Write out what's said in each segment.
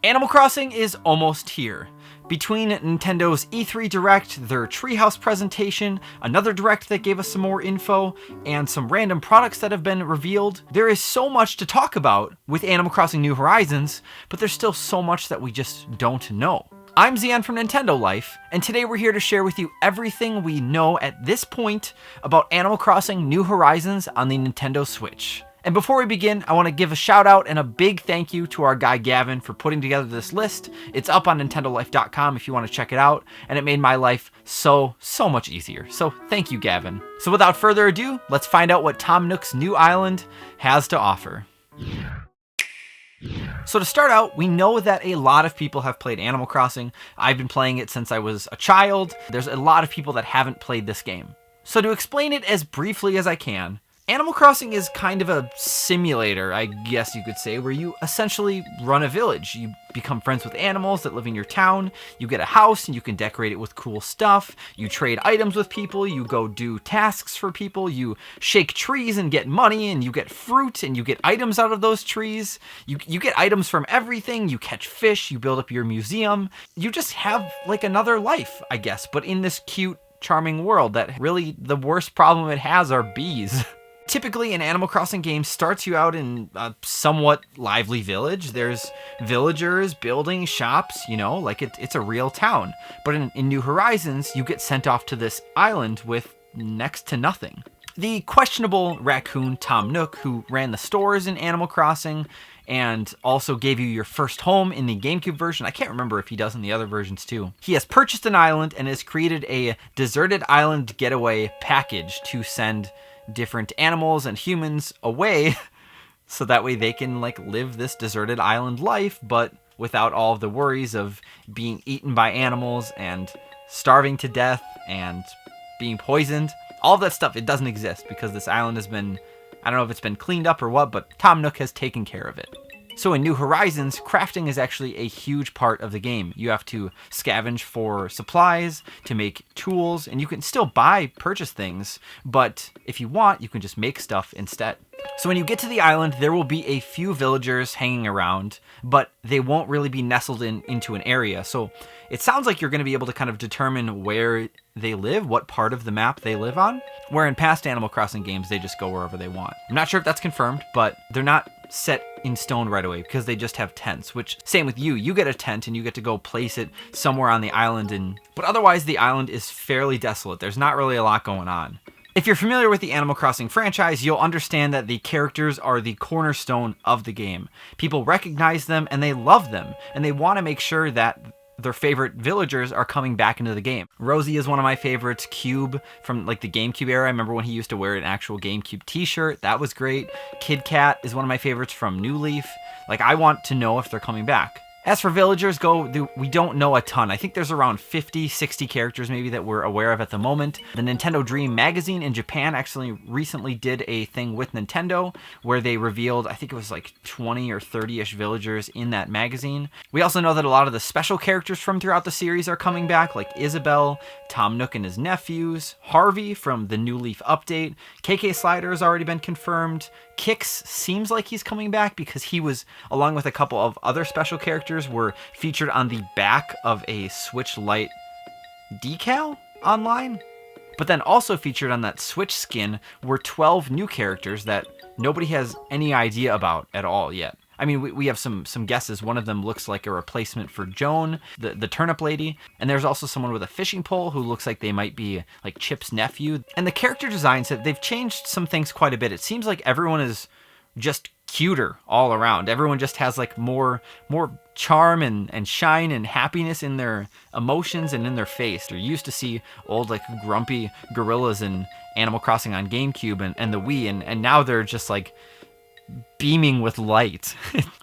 Animal Crossing is almost here. Between Nintendo's E3 Direct, their Treehouse presentation, another Direct that gave us some more info, and some random products that have been revealed, there is so much to talk about with Animal Crossing New Horizons, but there's still so much that we just don't know. I'm Zion from Nintendo Life, and today we're here to share with you everything we know at this point about Animal Crossing New Horizons on the Nintendo Switch. And before we begin, I want to give a shout out and a big thank you to our guy Gavin for putting together this list. It's up on nintendolife.com if you want to check it out, and it made my life so much easier. So thank you, Gavin. So without further ado, let's find out what Tom Nook's new island has to offer. So to start out, we know that a lot of people have played Animal Crossing. I've been playing it since I was a child. There's a lot of people that haven't played this game. So to explain it as briefly as I can, Animal Crossing is kind of a simulator, I guess you could say, where you essentially run a village. You become friends with animals that live in your town, you get a house and you can decorate it with cool stuff, you trade items with people, you go do tasks for people, you shake trees and get money, and you get fruit and you get items out of those trees. You get items from everything, you catch fish, you build up your museum. You just have like another life, I guess, but in this cute, charming world that really the worst problem it has are bees. Typically, an Animal Crossing game starts you out in a somewhat lively village. There's villagers building shops, you know, like it's a real town. But in New Horizons, you get sent off to this island with next to nothing. The questionable raccoon Tom Nook, who ran the stores in Animal Crossing and also gave you your first home in the GameCube version. I can't remember if he does in the other versions too. He has purchased an island and has created a deserted island getaway package to send different animals and humans away so that way they can like live this deserted island life, but without all of the worries of being eaten by animals and starving to death and being poisoned. All of that stuff, it doesn't exist because this island has been, I don't know if it's been cleaned up or what, but Tom Nook has taken care of it. So in New Horizons, crafting is actually a huge part of the game. You have to scavenge for supplies to make tools, and you can still purchase things, but if you want, you can just make stuff instead. So when you get to the island, there will be a few villagers hanging around, but they won't really be nestled into an area. So it sounds like you're going to be able to kind of determine where they live, what part of the map they live on, where in past Animal Crossing games, they just go wherever they want. I'm not sure if that's confirmed, but they're not set in stone right away because they just have tents, which same with you get a tent and you get to go place it somewhere on the island, but otherwise the island is fairly desolate. There's not really a lot going on. If you're familiar with the Animal Crossing franchise, you'll understand that the characters are the cornerstone of the game. People recognize them and they love them, and they want to make sure that their favorite villagers are coming back into the game. Rosie is one of my favorites. Cube from like the GameCube era. I remember when he used to wear an actual GameCube t-shirt. That was great. Kid Cat is one of my favorites from New Leaf. Like, I want to know if they're coming back. As for villagers go, we don't know a ton. I think there's around 50, 60 characters maybe that we're aware of at the moment. The Nintendo Dream magazine in Japan actually recently did a thing with Nintendo where they revealed, I think it was like 20 or 30-ish villagers in that magazine. We also know that a lot of the special characters from throughout the series are coming back, like Isabelle, Tom Nook and his nephews, Harvey from the New Leaf update, KK Slider has already been confirmed. Kix seems like he's coming back because he was, along with a couple of other special characters, were featured on the back of a Switch Lite decal online. But then also featured on that Switch skin were 12 new characters that nobody has any idea about at all yet. I mean, we have some guesses. One of them looks like a replacement for Joan, the turnip lady. And there's also someone with a fishing pole who looks like they might be like Chip's nephew. And the character designs, they've changed some things quite a bit. It seems like everyone is just cuter all around. Everyone just has like more charm and shine and happiness in their emotions and in their face. You're used to see old like grumpy gorillas in Animal Crossing on GameCube and the Wii, and now they're just like beaming with light.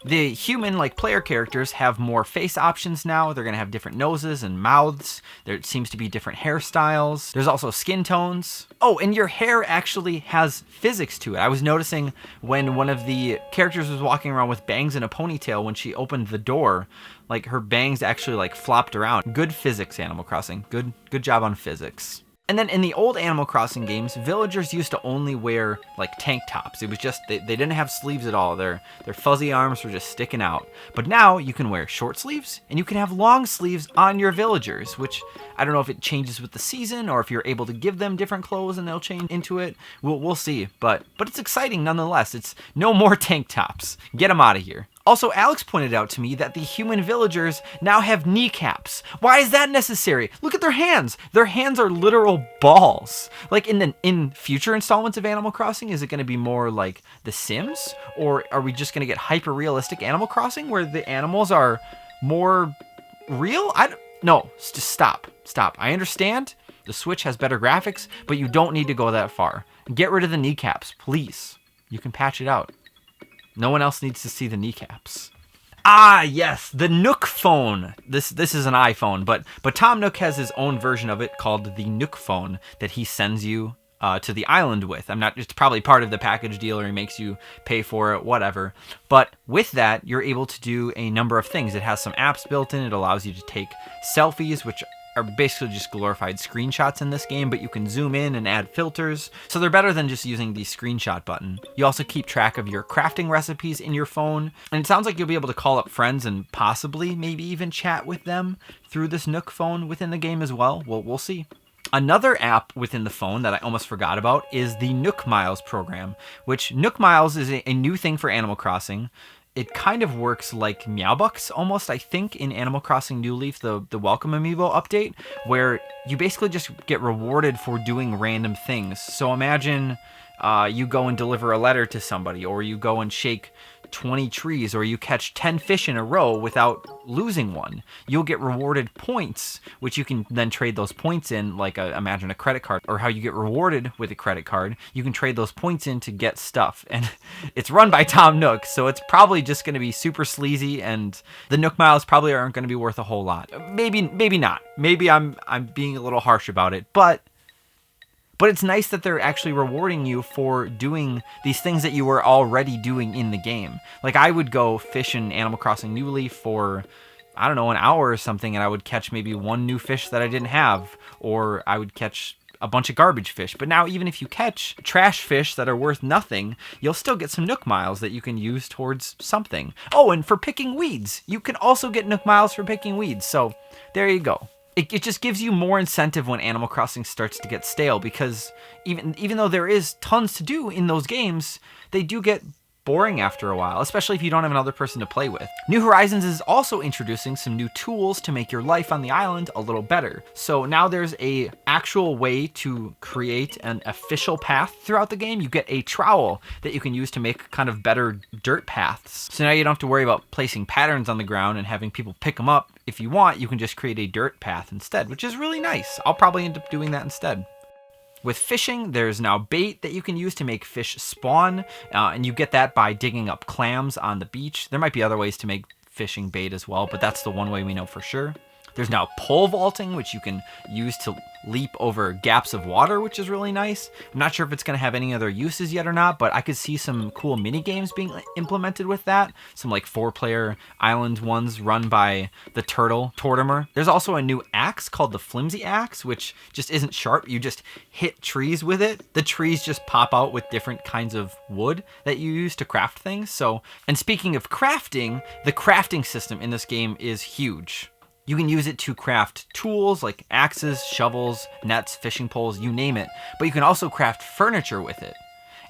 The human like player characters have more face options now. They're gonna have different noses and mouths. There seems to be different hairstyles. There's also skin tones. Oh, and your hair actually has physics to it. I was noticing when one of the characters was walking around with bangs and a ponytail, when she opened the door, like her bangs actually like flopped around. Good physics, Animal Crossing. Good job on physics. And then in the old Animal Crossing games, villagers used to only wear like tank tops. It was just, they didn't have sleeves at all. Their fuzzy arms were just sticking out. But now you can wear short sleeves and you can have long sleeves on your villagers, which I don't know if it changes with the season or if you're able to give them different clothes and they'll change into it. We'll see. But it's exciting nonetheless. It's no more tank tops. Get them out of here. Also, Alex pointed out to me that the human villagers now have kneecaps. Why is that necessary? Look at their hands. Their hands are literal balls. Like in future installments of Animal Crossing, is it going to be more like The Sims? Or are we just going to get hyper-realistic Animal Crossing where the animals are more real? No, just stop. Stop. I understand the Switch has better graphics, but you don't need to go that far. Get rid of the kneecaps, please. You can patch it out. No one else needs to see the kneecaps. Ah, yes, the Nook Phone. This is an iPhone, but Tom Nook has his own version of it called the Nook Phone that he sends you to the island with. It's probably part of the package deal, or he makes you pay for it, whatever. But with that, you're able to do a number of things. It has some apps built in. It allows you to take selfies, which are basically just glorified screenshots in this game, but you can zoom in and add filters. So they're better than just using the screenshot button. You also keep track of your crafting recipes in your phone. And it sounds like you'll be able to call up friends and possibly maybe even chat with them through this Nook Phone within the game as well. We'll see. Another app within the phone that I almost forgot about is the Nook Miles program, which Nook Miles is a new thing for Animal Crossing. It kind of works like Meowbucks almost, I think, in Animal Crossing New Leaf, the Welcome Amiibo update, where you basically just get rewarded for doing random things. So imagine you go and deliver a letter to somebody, or you go and shake 20 trees, or you catch 10 fish in a row without losing one. You'll get rewarded points, which you can then trade those points in, like imagine a credit card, or how you get rewarded with a credit card. You can trade those points in to get stuff. And it's run by Tom Nook, so it's probably just going to be super sleazy, and the Nook Miles probably aren't going to be worth a whole lot. Maybe not. Maybe I'm being a little harsh about it, but it's nice that they're actually rewarding you for doing these things that you were already doing in the game. Like, I would go fish in Animal Crossing New Leaf for, I don't know, an hour or something, and I would catch maybe one new fish that I didn't have, or I would catch a bunch of garbage fish. But now, even if you catch trash fish that are worth nothing, you'll still get some Nook Miles that you can use towards something. Oh, and for picking weeds. You can also get Nook Miles for picking weeds. So, there you go. It just gives you more incentive when Animal Crossing starts to get stale, because even though there is tons to do in those games, they do get boring after a while, especially if you don't have another person to play with. New Horizons is also introducing some new tools to make your life on the island a little better. So now there's a actual way to create an official path throughout the game. You get a trowel that you can use to make kind of better dirt paths. So now you don't have to worry about placing patterns on the ground and having people pick them up. If you want, you can just create a dirt path instead, which is really nice. I'll probably end up doing that instead. With fishing, there's now bait that you can use to make fish spawn, and you get that by digging up clams on the beach. There might be other ways to make fishing bait as well, but that's the one way we know for sure. There's now pole vaulting, which you can use to leap over gaps of water, which is really nice. I'm not sure if it's going to have any other uses yet or not, but I could see some cool mini games being implemented with that. Some like 4-player island ones run by the turtle, Tortimer. There's also a new axe called the Flimsy Axe, which just isn't sharp. You just hit trees with it. The trees just pop out with different kinds of wood that you use to craft things. So, and speaking of crafting, the crafting system in this game is huge. You can use it to craft tools like axes, shovels, nets, fishing poles, you name it. But you can also craft furniture with it.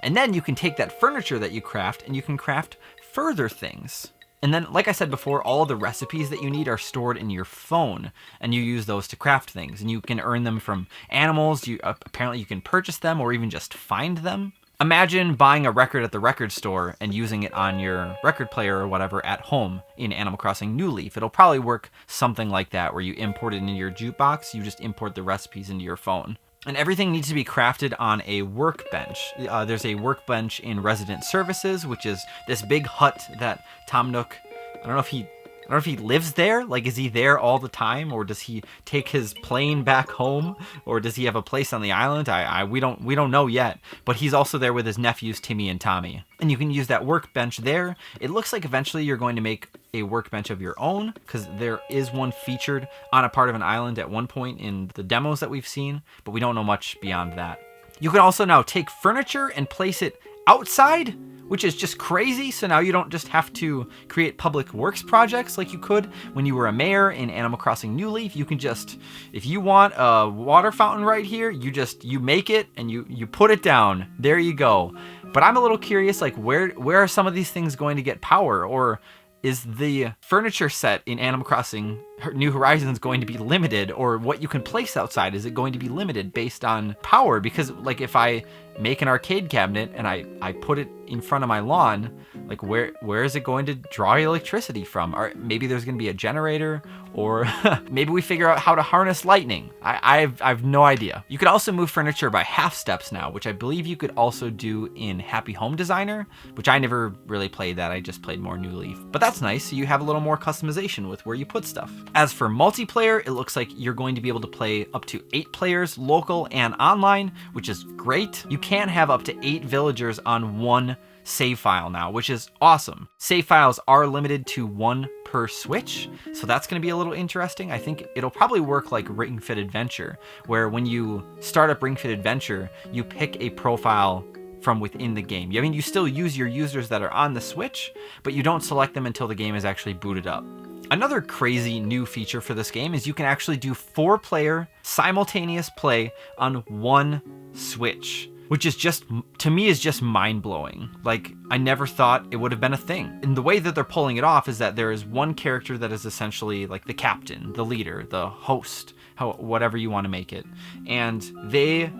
And then you can take that furniture that you craft and you can craft further things. And then, like I said before, all the recipes that you need are stored in your phone, and you use those to craft things. And you can earn them from animals. Apparently you can purchase them or even just find them. Imagine buying a record at the record store and using it on your record player or whatever at home in Animal Crossing New Leaf. It'll probably work something like that, where you import it into your jukebox, you just import the recipes into your phone. And everything needs to be crafted on a workbench. There's a workbench in Resident Services, which is this big hut that Tom Nook, I don't know if he I don't know if he lives there. Like, is he there all the time, or does he take his plane back home, or does he have a place on the island? We don't know yet. But he's also there with his nephews Timmy and Tommy, and you can use that workbench there. It looks like eventually you're going to make a workbench of your own, because there is one featured on a part of an island at one point in the demos that we've seen, but we don't know much beyond that. You can also now take furniture and place it outside, which is just crazy. So now you don't just have to create public works projects like you could when you were a mayor in Animal Crossing New Leaf. You can just, if you want a water fountain right here, you make it and you put it down. There you go. But I'm a little curious, like where are some of these things going to get power? Or is the furniture set in Animal Crossing New Horizons going to be limited? Or what you can place outside, is it going to be limited based on power? Because like if I make an arcade cabinet and I put it in front of my lawn, like where is it going to draw electricity from? Or maybe there's going to be a generator, or maybe we figure out how to harness lightning. I've no idea. You could also move furniture by half steps now, which I believe you could also do in Happy Home Designer, which I never really played that. I just played more New Leaf. But that's nice. So you have a little more customization with where you put stuff. As for multiplayer, it looks like you're going to be able to play up to 8 players, local and online, which is great. You can have up to 8 villagers on one save file now, which is awesome. Save files are limited to 1 per Switch, so that's going to be a little interesting. I think it'll probably work like Ring Fit Adventure, where when you start up Ring Fit Adventure, you pick a profile from within the game. I mean, you still use your users that are on the Switch, but you don't select them until the game is actually booted up. Another crazy new feature for this game is you can actually do 4-player simultaneous play on one Switch, which is just, to me, is just mind-blowing. Like, I never thought it would have been a thing. And the way that they're pulling it off is that there is one character that is essentially like the captain, the leader, the host, whatever you want to make it. And they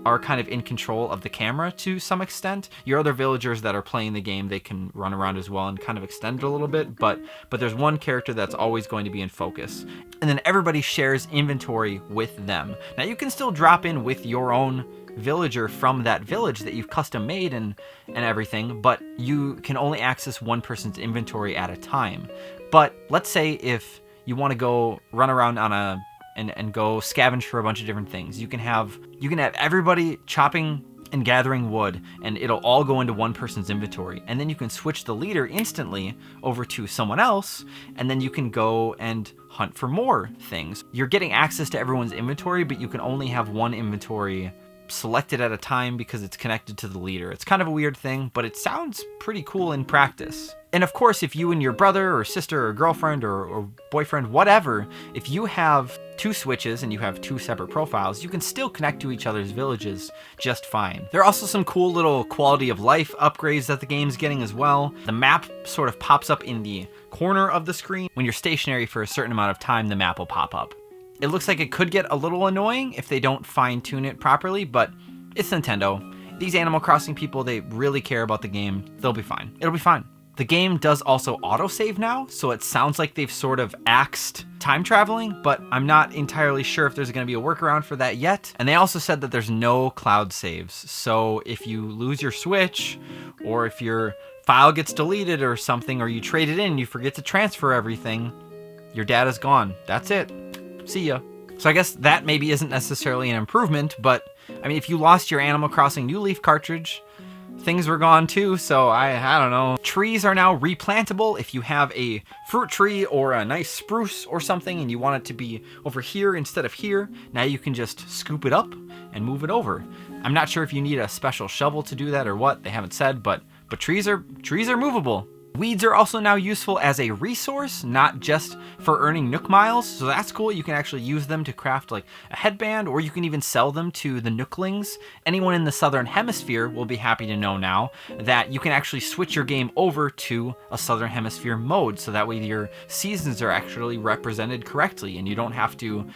are kind of in control of the camera to some extent. Your other villagers that are playing the game, they can run around as well and kind of extend it a little bit, but there's one character that's always going to be in focus. And then everybody shares inventory with them. Now you can still drop in with your own villager from that village that you've custom made and everything, but you can only access one person's inventory at a time. But let's say if you want to go run around on and go scavenge for a bunch of different things, you can have everybody chopping and gathering wood, and it'll all go into one person's inventory, and then you can switch the leader instantly over to someone else, and then you can go and hunt for more things. You're getting access to everyone's inventory, but you can only have one inventory selected at a time because it's connected to the leader. It's kind of a weird thing, but it sounds pretty cool in practice. And of course, if you and your brother or sister or girlfriend or boyfriend, whatever, if you have 2 Switches and you have 2 separate profiles, you can still connect to each other's villages just fine. There are also some cool little quality of life upgrades that the game's getting as well. The map sort of pops up in the corner of the screen. When you're stationary for a certain amount of time, the map will pop up. It looks like it could get a little annoying if they don't fine-tune it properly, but it's Nintendo. These Animal Crossing people, they really care about the game. They'll be fine. It'll be fine. The game does also autosave now, so it sounds like they've sort of axed time traveling, but I'm not entirely sure if there's going to be a workaround for that yet. And they also said that there's no cloud saves, so if you lose your Switch, or if your file gets deleted or something, or you trade it in and you forget to transfer everything, your data's gone. That's it. See ya. So I guess that maybe isn't necessarily an improvement, but I mean, if you lost your Animal Crossing New Leaf cartridge, things were gone too, so I don't know. Trees are now replantable. If you have a fruit tree or a nice spruce or something and you want it to be over here instead of here, now you can just scoop it up and move it over. I'm not sure if you need a special shovel to do that or what. They haven't said, but trees are movable. Weeds are also now useful as a resource, not just for earning Nook miles, so that's cool. You can actually use them to craft like a headband, or you can even sell them to the Nooklings. Anyone in the Southern Hemisphere will be happy to know now that you can actually switch your game over to a Southern Hemisphere mode, so that way your seasons are actually represented correctly, and you don't have to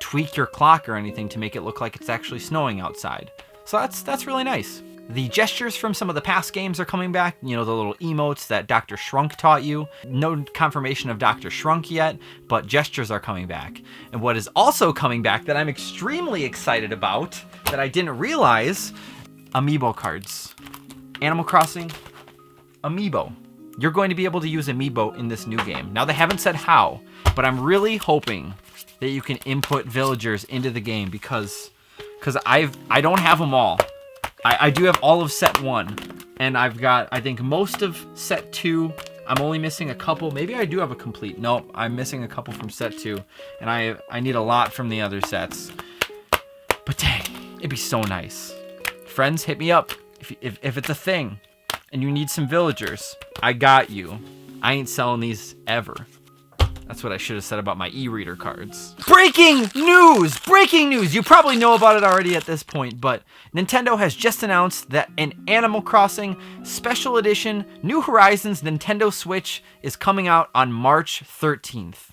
tweak your clock or anything to make it look like it's actually snowing outside. So that's really nice. The gestures from some of the past games are coming back, you know, the little emotes that Dr. Shrunk taught you. No confirmation of Dr. Shrunk yet, but gestures are coming back. And what is also coming back that I'm extremely excited about, that I didn't realize, Amiibo cards. Animal Crossing Amiibo. you're going to be able to use amiibo in this new game. Now, they haven't said how, but I'm really hoping that you can input villagers into the game because I don't have them all. I do have all of set 1, and I've got, I think, most of set 2. I'm only missing a couple. Maybe I do have a complete. Nope, I'm missing a couple from set 2, and I need a lot from the other sets. But dang, it'd be so nice. Friends, hit me up if it's a thing and you need some villagers. I got you. I ain't selling these ever. That's what I should have said about my e-reader cards. Breaking news! Breaking news! You probably know about it already at this point, but Nintendo has just announced that an Animal Crossing Special Edition New Horizons Nintendo Switch is coming out on March 13th.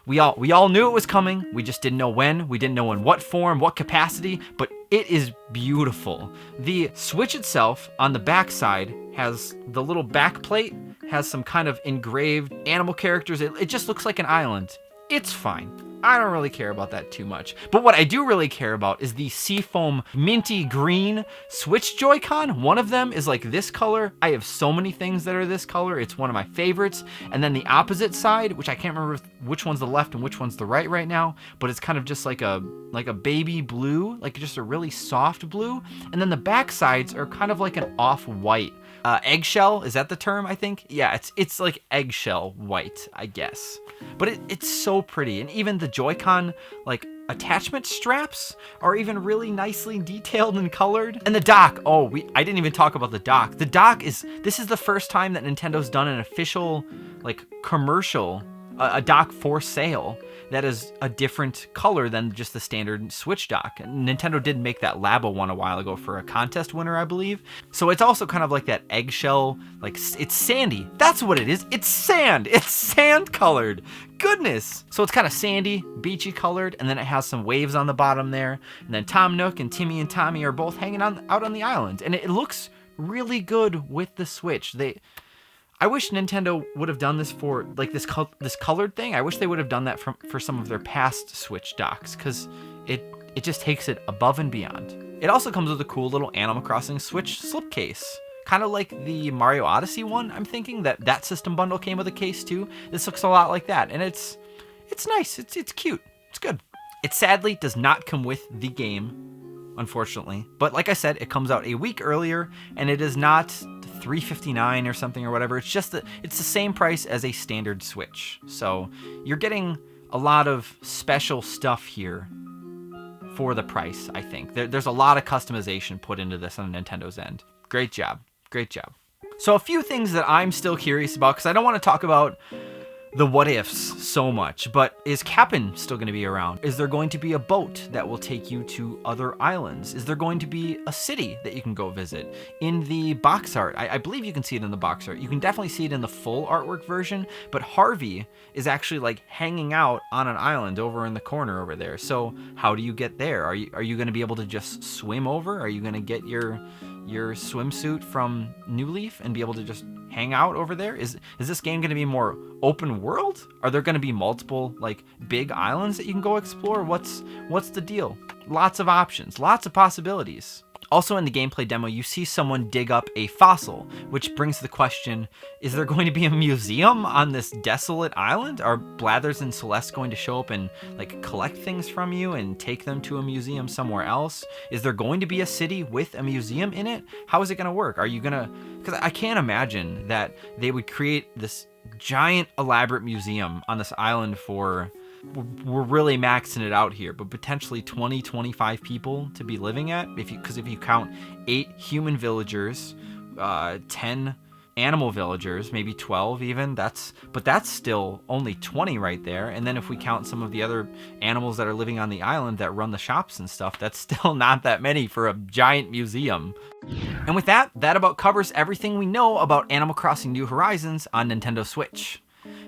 We all knew it was coming. We just didn't know when. We didn't know in what form, what capacity, but it is beautiful. The Switch itself on the back side has the little back plate, has some kind of engraved animal characters. It just looks like an island. It's fine. I don't really care about that too much. But what I do really care about is the seafoam minty green Switch Joy-Con. One of them is like this color. I have so many things that are this color. It's one of my favorites. And then the opposite side, which I can't remember which one's the left and which one's the right now, but it's kind of just like a baby blue, like just a really soft blue. And then the back sides are kind of like an off-white. Eggshell, is that the term, I think? Yeah, it's like eggshell white, I guess. But it's so pretty. And even the Joy-Con, like, attachment straps are even really nicely detailed and colored. And the dock, I didn't even talk about the dock. The dock this is the first time that Nintendo's done an official, like, commercial, a dock for sale that is a different color than just the standard Switch dock. And Nintendo did make that Labo one a while ago for a contest winner, I believe. So it's also kind of like that eggshell, like it's sandy. That's what it is. It's sand. It's sand colored. Goodness. So it's kind of sandy, beachy colored, and then it has some waves on the bottom there. And then Tom Nook and Timmy and Tommy are both hanging out on the island. And it looks really good with the Switch. I wish Nintendo would have done this for like this colored thing. I wish they would have done that for some of their past Switch docks, because it just takes it above and beyond. It also comes with a cool little Animal Crossing Switch slipcase, kind of like the Mario Odyssey one. I'm thinking that system bundle came with a case too. This looks a lot like that, and it's nice. It's cute. It's good. It sadly does not come with the game, unfortunately. But like I said, it comes out a week earlier, and it is not $359 or something or whatever. It's just it's the same price as a standard Switch. So you're getting a lot of special stuff here for the price, I think. There's a lot of customization put into this on Nintendo's end. Great job. Great job. So a few things that I'm still curious about, because I don't want to talk about the what ifs so much, but is Cap'n still going to be around? Is there going to be a boat that will take you to other islands? Is there going to be a city that you can go visit? In the box art, I believe you can see it in the box art. You can definitely see it in the full artwork version, but Harvey is actually like hanging out on an island over in the corner over there. So how do you get there? Are you going to be able to just swim over? Are you going to get your swimsuit from New Leaf and be able to just hang out over there? Is this game going to be more open world? Are there going to be multiple like big islands that you can go explore? What's the deal? Lots of options, lots of possibilities. Also in the gameplay demo, you see someone dig up a fossil, which brings the question, is there going to be a museum on this desolate island? Are Blathers and Celeste going to show up and like collect things from you and take them to a museum somewhere else? Is there going to be a city with a museum in it? How is it going to work? Are you going to, because I can't imagine that they would create this giant elaborate museum on this island for, we're really maxing it out here, but potentially 25 people to be living at, because if you count 8 human villagers, 10 animal villagers, maybe 12 even, that's still only 20 right there. And then if we count some of the other animals that are living on the island that run the shops and stuff, that's still not that many for a giant museum. And with that about covers everything we know about Animal Crossing New Horizons on Nintendo Switch.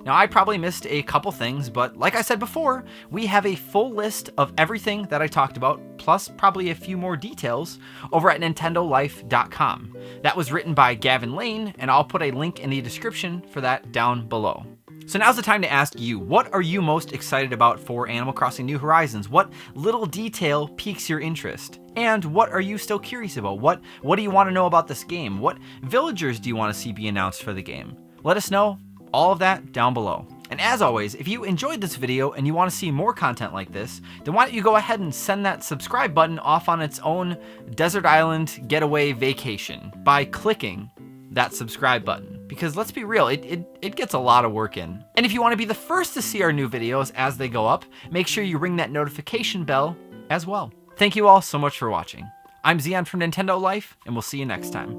Now, I probably missed a couple things, but like I said before, we have a full list of everything that I talked about, plus probably a few more details, over at nintendolife.com. That was written by Gavin Lane, and I'll put a link in the description for that down below. So now's the time to ask you, what are you most excited about for Animal Crossing New Horizons? What little detail piques your interest? And what are you still curious about? What do you want to know about this game? What villagers do you want to see be announced for the game? Let us know all of that down below. And as always, if you enjoyed this video and you want to see more content like this, then why don't you go ahead and send that subscribe button off on its own desert island getaway vacation by clicking that subscribe button. Because let's be real, it gets a lot of work in. And if you want to be the first to see our new videos as they go up, make sure you ring that notification bell as well. Thank you all so much for watching. I'm Zion from Nintendo Life, and we'll see you next time.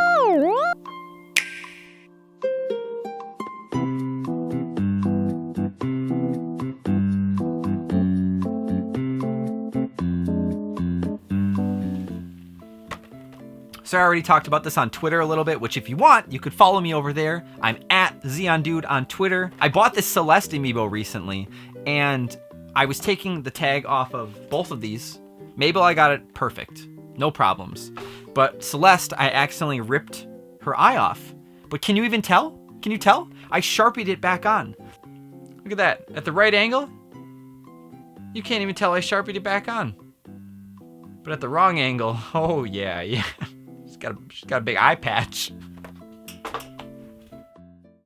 So I already talked about this on Twitter a little bit, which if you want, you could follow me over there. I'm at ZionDude on Twitter. I bought this Celeste amiibo recently, and I was taking the tag off of both of these. Mabel, I got it perfect. No problems. But Celeste, I accidentally ripped her eye off. But can you even tell? Can you tell? I Sharpied it back on. Look at that. At the right angle, you can't even tell I Sharpied it back on. But at the wrong angle, oh yeah. She's got a big eye patch.